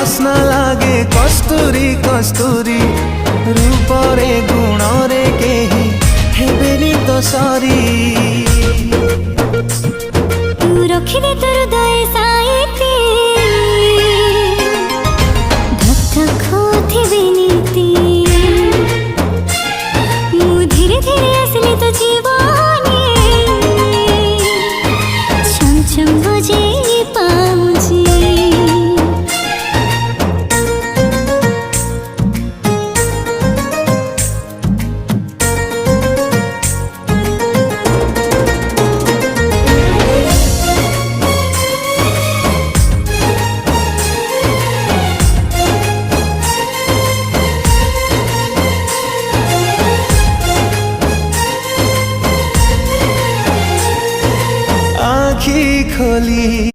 बास्ना लागे कस्तूरी कस्तूरी रूपरे गुणरे केही हेबेनी तो सरी तू रखिले तोर हृदय साइती धक धक होथिबे नीति मु धीरे धीरे आसली तो जीवने छम छम बजे पाउची आँखी खोली